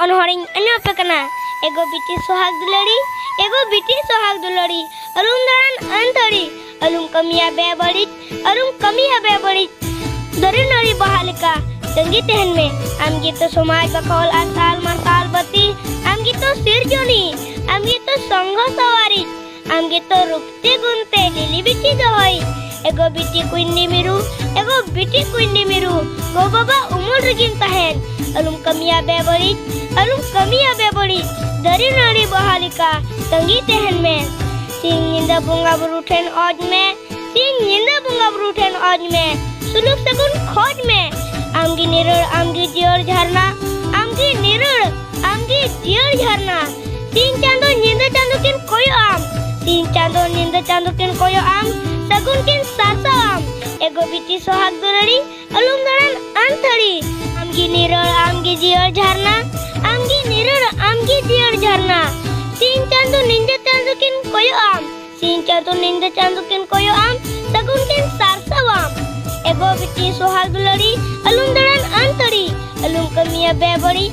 अनहरिंग अन्यपकना एगो बिटी सुहाग दुलड़ी एगो बिटी सुहाग दुलड़ी अलुम दरन अंतड़ी अलुम कमिया बेबड़ी अलुम कमिया बेबड़ी दरी नरी बहालिका संगीत तहन में आमगी तो समाज बकौल आसाल मसाल बती आमगी तो सिरजनी आमगी तो संघ सवारी आमगी तो रुकते गुनते लिली बिटी दहई एगो बिटी कुइंडी मिरु एगो बिटी कुइंडी मिरु गो बाबा उमल रगिन तहन अलुम कमिया बेबड़ी दरी नरी बहालिका संगीत तहन में सिंह निंदा बुंगा बुरुठेन औज में सिंह निंदा बुंगा बुरुठेन औज में सुलुक सगुन खोज में आमगी निरड़ आमगी जियर झरना आमगी निरड़ आमगी जियर झरना सिंह चांदो निंदा चांदो किन कोयो आम सिंह चांदो निंदा चांदो किन कोयो आम सगुन किन सासा आम एगो बिटी सुहाग दुलड़ी अलुम दरन अंतड़ी आमगी निरड़ आमगी जियर झरना आमगी निरड़ आमगी जियर झरना सिंह चांदो निंदा चांदो किन कोयो आम सिंह चांदो निंदा चांदो किन कोयो आम सगुन किन सासा आम एगो बिटी सुहाग दुलड़ी अलुम दरन अंतड़ी अलुम कमिया बेबड़ी